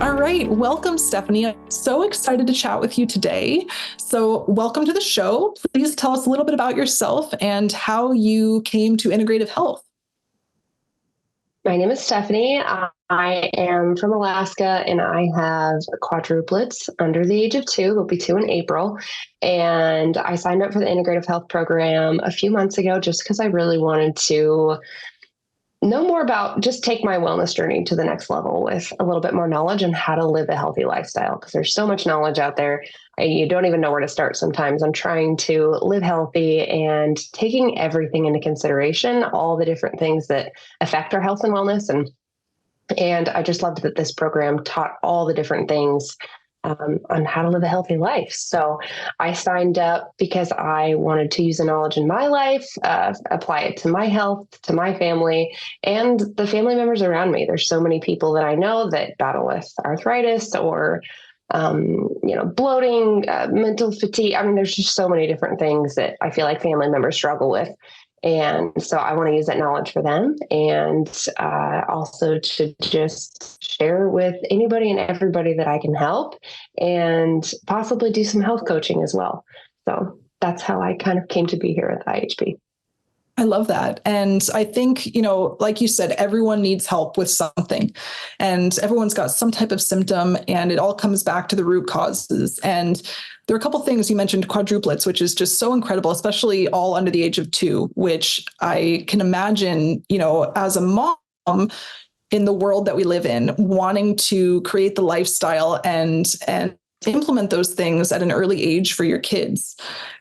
All right. Welcome, Stephanie. I'm so excited to chat with you today. So, welcome to the show. Please tell us a little bit about yourself and how you came to integrative health. My name is Stephanie. I am from Alaska and I have quadruplets under the age of 2. They'll be 2 in April. And I signed up for the Integrative Health program a few months ago just because I really wanted to know more about, just take my wellness journey to the next level with a little bit more knowledge on how to live a healthy lifestyle. Because there's so much knowledge out there. You don't even know where to start sometimes. I'm trying to live healthy and taking everything into consideration, all the different things that affect our health and wellness. And I just loved that this program taught all the different things on how to live a healthy life. So I signed up because I wanted to use the knowledge in my life, apply it to my health, to my family, and the family members around me. There's so many people that I know that battle with arthritis or, bloating, mental fatigue. I mean, there's just so many different things that I feel like family members struggle with. And so I want to use that knowledge for them and also to just share with anybody and everybody that I can help and possibly do some health coaching as well. So that's how I kind of came to be here at the IHP. I love that. And I think, like you said, everyone needs help with something and everyone's got some type of symptom and it all comes back to the root causes. And there are a couple of things you mentioned, quadruplets, which is just so incredible, especially all under the age of 2, which I can imagine, as a mom in the world that we live in, wanting to create the lifestyle and implement those things at an early age for your kids.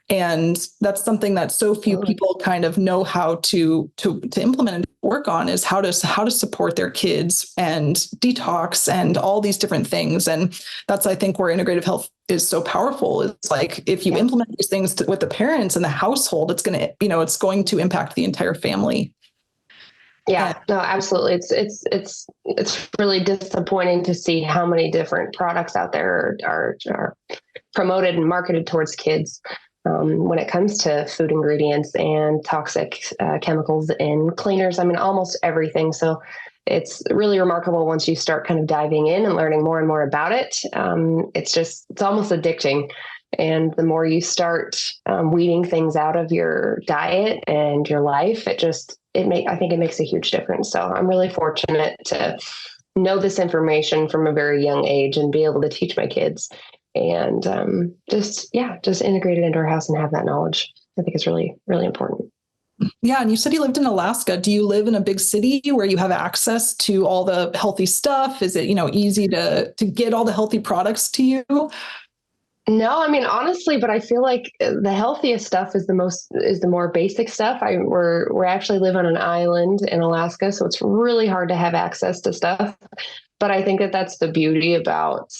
And that's something that so few people kind of know how to implement and work on, is how to support their kids and detox and all these different things. And that's, I think, where integrative health is so powerful. It's like, if you implement these things with the parents and the household, it's going to impact the entire family. Yeah, no, absolutely. It's really disappointing to see how many different products out there are promoted and marketed towards kids when it comes to food ingredients and toxic chemicals and cleaners. I mean, almost everything. So it's really remarkable once you start kind of diving in and learning more and more about it. It's almost addicting. And the more you start weeding things out of your diet and your life, I think it makes a huge difference. So I'm really fortunate to know this information from a very young age and be able to teach my kids and just integrate it into our house and have that knowledge. I think it's really, really important. Yeah. And you said you lived in Alaska. Do you live in a big city where you have access to all the healthy stuff? Is it, easy to get all the healthy products to you? No, I mean, honestly, but I feel like the healthiest stuff is the more basic stuff. We're actually live on an island in Alaska, so it's really hard to have access to stuff. But I think that that's the beauty about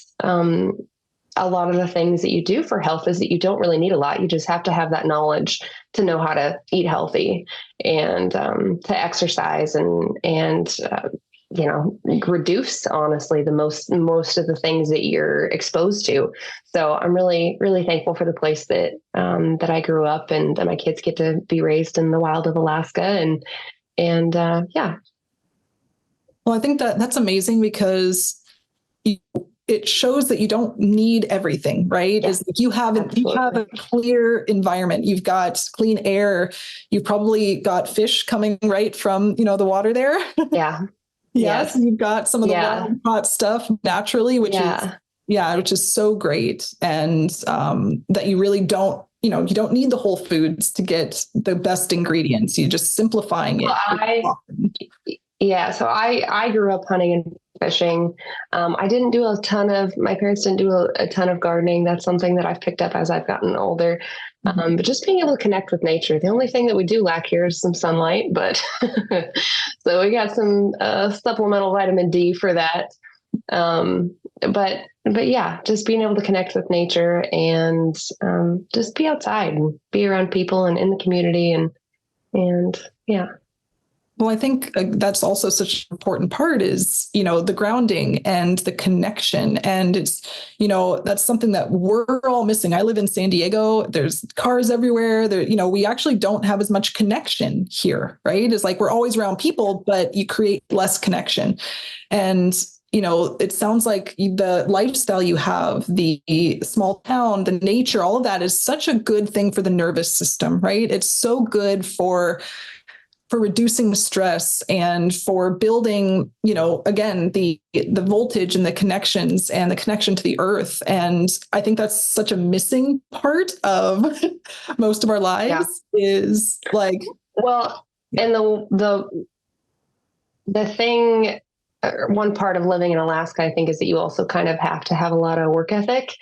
a lot of the things that you do for health, is that you don't really need a lot. You just have to have that knowledge to know how to eat healthy and to exercise and reduce, honestly, the most of the things that you're exposed to. So I'm really, really thankful for the place that I grew up and that my kids get to be raised in the wild of Alaska. And yeah. Well, I think that's amazing because it shows that you don't need everything, right? Yeah, is like you have a clear environment. You've got clean air. You've probably got fish coming right from, the water there. Yeah. Yes. You've got some of the wild hot stuff naturally, which is so great. And that you really don't, you don't need the whole foods to get the best ingredients. You're just simplifying it. So I grew up hunting and fishing. My parents didn't do a ton of gardening. That's something that I've picked up as I've gotten older. But just being able to connect with nature. The only thing that we do lack here is some sunlight, but so we got some supplemental vitamin D for that. But yeah, just being able to connect with nature and just be outside and be around people and in the community and yeah. Well, I think that's also such an important part is, the grounding and the connection. And it's, that's something that we're all missing. I live in San Diego. There's cars everywhere. We actually don't have as much connection here, right? It's like we're always around people, but you create less connection. And it sounds like the lifestyle you have, the small town, the nature, all of that is such a good thing for the nervous system, right? It's so good for reducing stress and for building, again, the voltage and the connections and the connection to the earth. And I think that's such a missing part of most of our lives is like, well, and the thing, one part of living in Alaska, I think, is that you also kind of have to have a lot of work ethic.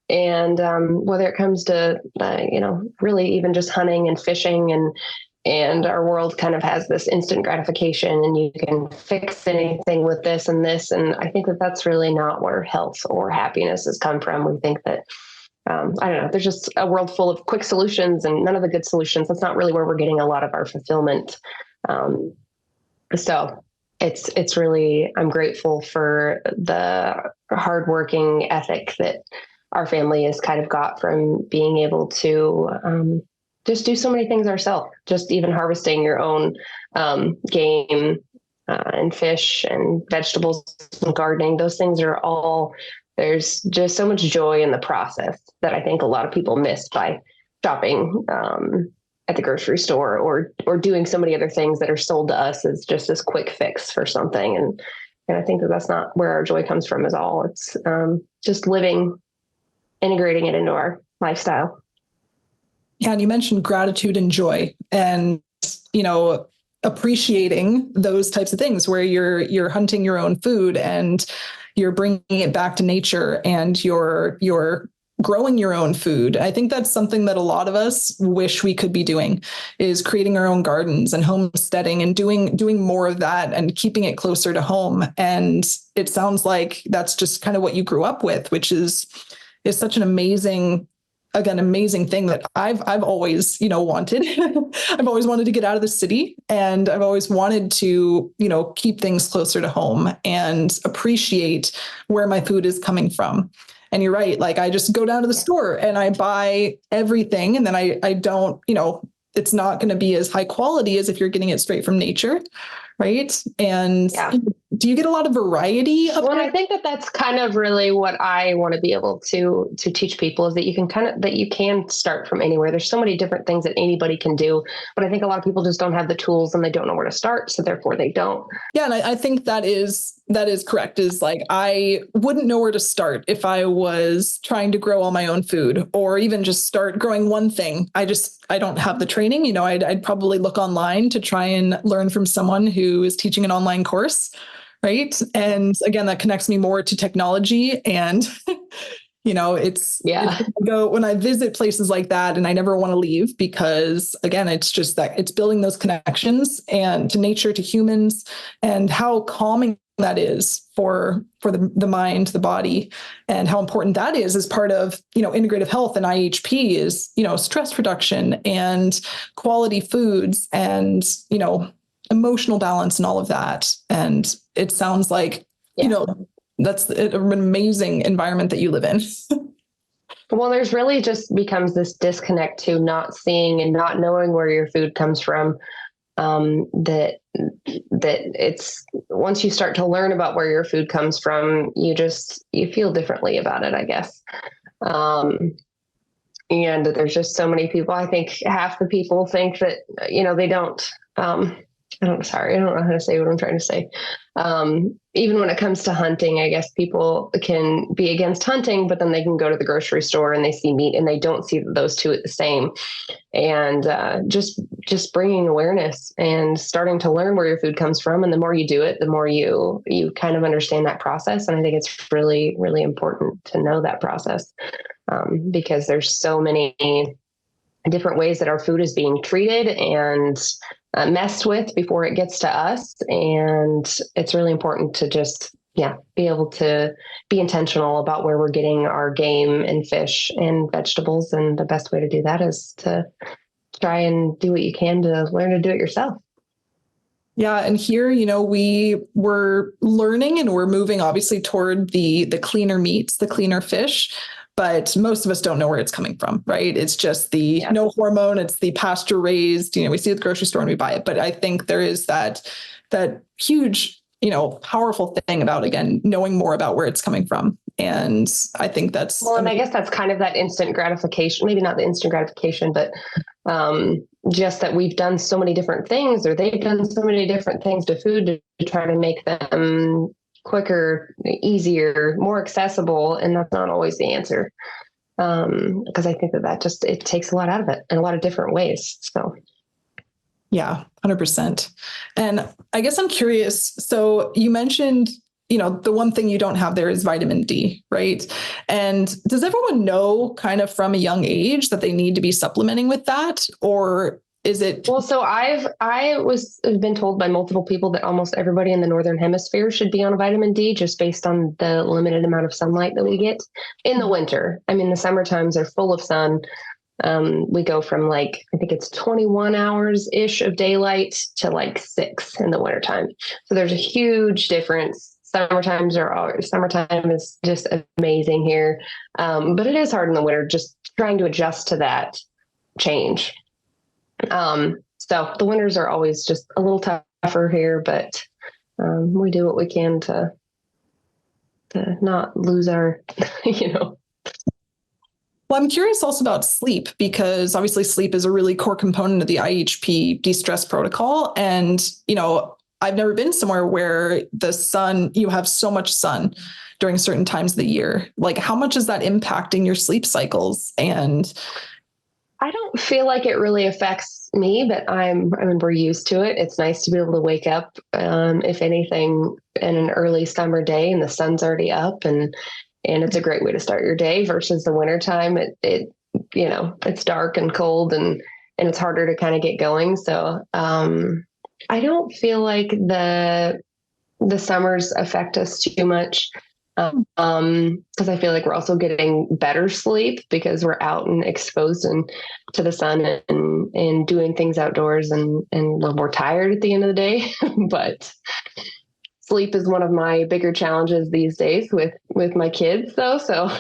And whether it comes to, really even just hunting and fishing and our world kind of has this instant gratification and you can fix anything with this and this. And I think that that's really not where health or happiness has come from. We think that, I don't know, there's just a world full of quick solutions and none of the good solutions. That's not really where we're getting a lot of our fulfillment. So it's really, I'm grateful for the hardworking ethic that our family has kind of got from being able to, just do so many things ourselves, just even harvesting your own game and fish and vegetables and gardening. Those things are all, there's just so much joy in the process that I think a lot of people miss by shopping at the grocery store or doing so many other things that are sold to us as just this quick fix for something. And I think that that's not where our joy comes from at all. It's just living, integrating it into our lifestyle. Yeah, and you mentioned gratitude and joy and, appreciating those types of things where you're hunting your own food and you're bringing it back to nature and you're growing your own food. I think that's something that a lot of us wish we could be doing is creating our own gardens and homesteading and doing more of that and keeping it closer to home. And it sounds like that's just kind of what you grew up with, which is such an amazing thing that I've always, wanted. I've always wanted to get out of the city and I've always wanted to, keep things closer to home and appreciate where my food is coming from. And you're right. Like I just go down to the store and I buy everything and then I don't, it's not going to be as high quality as if you're getting it straight from nature. Right. And do you get a lot of variety? Well, I think that that's kind of really what I want to be able to teach people is that you can start from anywhere. There's so many different things that anybody can do, but I think a lot of people just don't have the tools and they don't know where to start. So therefore they don't. Yeah. And I think that is correct is like, I wouldn't know where to start if I was trying to grow all my own food or even just start growing one thing. I don't have the training, I'd probably look online to try and learn from someone who is teaching an online course. Right. And again, that connects me more to technology and, it's when I visit places like that and I never want to leave because again, it's just that it's building those connections and to nature, to humans and how calming that is for the mind, the body, and how important that is as part of, integrative health and IHP is, stress reduction and quality foods and, emotional balance and all of that. And it sounds like, that's an amazing environment that you live in. Well, there's really just becomes this disconnect to not seeing and not knowing where your food comes from. That it's once you start to learn about where your food comes from, you feel differently about it, I guess. And there's just so many people. I think half the people think that, they don't, I don't know how to say what I'm trying to say. Even when it comes to hunting, I guess people can be against hunting, but then they can go to the grocery store and they see meat and they don't see those two at the same. And just bringing awareness and starting to learn where your food comes from. And the more you do it, the more you kind of understand that process. And I think it's really, really important to know that process because there's so many different ways that our food is being treated and messed with before it gets to us. And it's really important to just, be able to be intentional about where we're getting our game and fish and vegetables. And the best way to do that is to try and do what you can to learn to do it yourself. Yeah. And here, we were learning and we're moving obviously toward the cleaner meats, the cleaner fish. But most of us don't know where it's coming from, right? It's just the no hormone, it's the pasture raised, we see it at the grocery store and we buy it. But I think there is that huge powerful thing about, again, knowing more about where it's coming from. And I think that's, well, and I guess that's kind of that instant gratification, maybe not the instant gratification, but just that we've done so many different things, or they've done so many different things to food to try to make them quicker, easier, more accessible. And that's not always the answer. Because I think that just, it takes a lot out of it in a lot of different ways. So. Yeah, 100%. And I guess I'm curious. So you mentioned, the one thing you don't have there is vitamin D, right? And does everyone know kind of from a young age that they need to be supplementing with that? Or is it? Well, so I've been told by multiple people that almost everybody in the Northern Hemisphere should be on vitamin D just based on the limited amount of sunlight that we get in the winter. I mean, the summer times are full of sun. We go from I think it's 21 hours ish of daylight to 6 in the wintertime. So there's a huge difference. Summertime is just amazing here. But it is hard in the winter, just trying to adjust to that change. So the winters are always just a little tougher here, but we do what we can to not lose our, Well, I'm curious also about sleep, because obviously sleep is a really core component of the IHP de-stress protocol. And, I've never been somewhere where you have so much sun during certain times of the year. Like, how much is that impacting your sleep cycles? And I don't feel like it really affects me, but we're used to it. It's nice to be able to wake up, if anything, in an early summer day and the sun's already up, and it's a great way to start your day versus the wintertime. It's dark and cold and it's harder to kind of get going. So, I don't feel like the summers affect us too much. Because I feel like we're also getting better sleep because we're out and exposed to the sun and doing things outdoors, and we're more tired at the end of the day. But sleep is one of my bigger challenges these days with my kids, though. So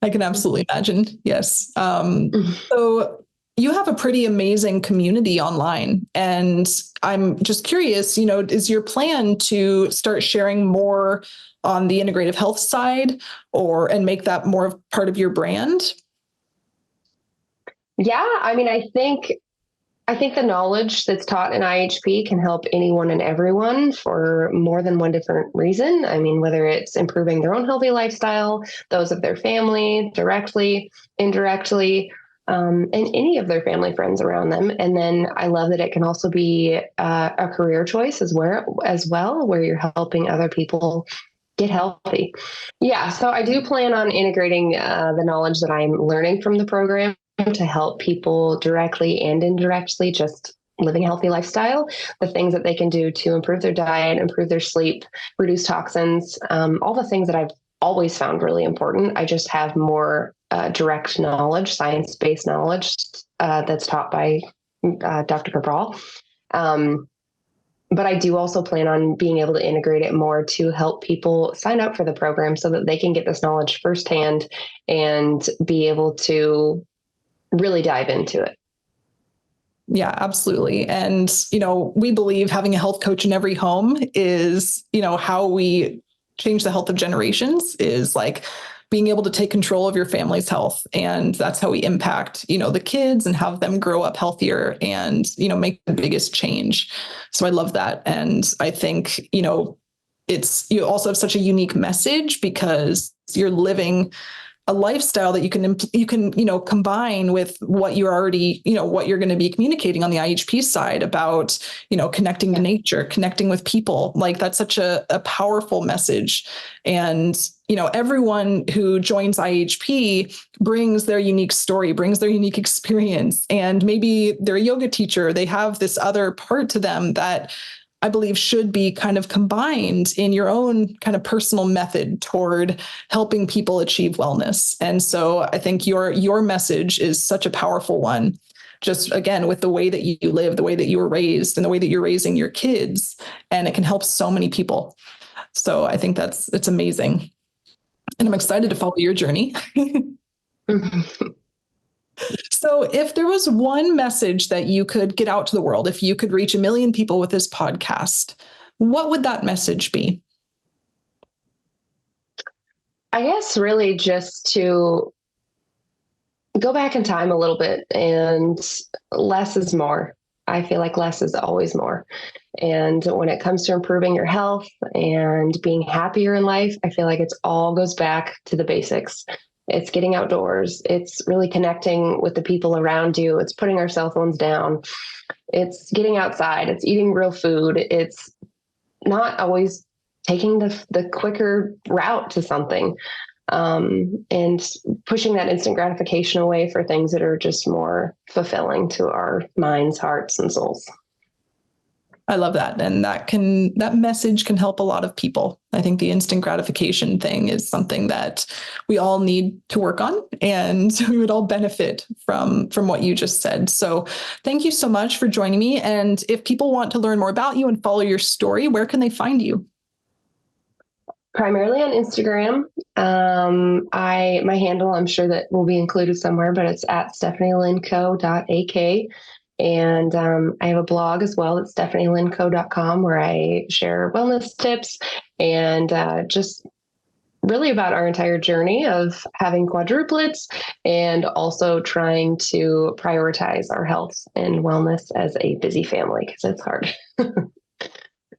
I can absolutely imagine. Yes. So you have a pretty amazing community online, and I'm just curious, is your plan to start sharing more on the integrative health side and make that more of part of your brand? Yeah, I mean, I think the knowledge that's taught in IHP can help anyone and everyone for more than one different reason. I mean, whether it's improving their own healthy lifestyle, those of their family, directly, indirectly, and any of their family friends around them. And then I love that it can also be a career choice as well, where you're helping other people get healthy. Yeah, so I do plan on integrating the knowledge that I'm learning from the program to help people directly and indirectly just living a healthy lifestyle, the things that they can do to improve their diet, improve their sleep, reduce toxins, all the things that I've always found really important. I just have more direct knowledge, science-based knowledge that's taught by Dr. Cabral. But I do also plan on being able to integrate it more to help people sign up for the program so that they can get this knowledge firsthand and be able to really dive into it. Yeah, absolutely. And, we believe having a health coach in every home is, how we change the health of generations, is like being able to take control of your family's health. And that's how we impact, the kids and have them grow up healthier and, make the biggest change. So I love that. And I think, you also have such a unique message because you're living a lifestyle that you can combine with what you're already, what you're going to be communicating on the IHP side about, connecting to nature, connecting with people. Like, that's such a powerful message. And, everyone who joins IHP brings their unique story, brings their unique experience. And maybe they're a yoga teacher. They have this other part to them that I believe should be kind of combined in your own kind of personal method toward helping people achieve wellness. And so I think your message is such a powerful one, just again, with the way that you live, the way that you were raised, and the way that you're raising your kids, and it can help so many people. So I think it's amazing. And I'm excited to follow your journey. So if there was one message that you could get out to the world, if you could reach 1 million people with this podcast, what would that message be? I guess really just to go back in time a little bit, and less is more. I feel like less is always more. And when it comes to improving your health and being happier in life, I feel like it's all goes back to the basics. It's getting outdoors. It's really connecting with the people around you. It's putting our cell phones down. It's getting outside. It's eating real food. It's not always taking the quicker route to something, and pushing that instant gratification away for things that are just more fulfilling to our minds, hearts, and souls. I love that. And that message can help a lot of people. I think the instant gratification thing is something that we all need to work on, and we would all benefit from what you just said. So thank you so much for joining me. And if people want to learn more about you and follow your story, where can they find you? Primarily on Instagram. My handle, I'm sure that will be included somewhere, but it's at stephanielinco.ak. And I have a blog as well at stephanielinco.com, where I share wellness tips and just really about our entire journey of having quadruplets, and also trying to prioritize our health and wellness as a busy family, because it's hard.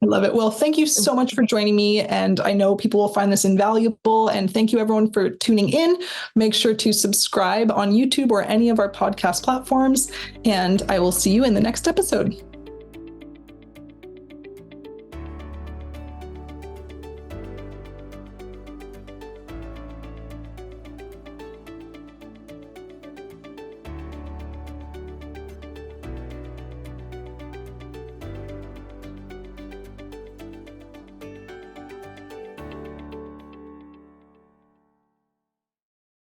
I love it. Well, thank you so much for joining me. And I know people will find this invaluable. And thank you, everyone, for tuning in. Make sure to subscribe on YouTube or any of our podcast platforms. And I will see you in the next episode.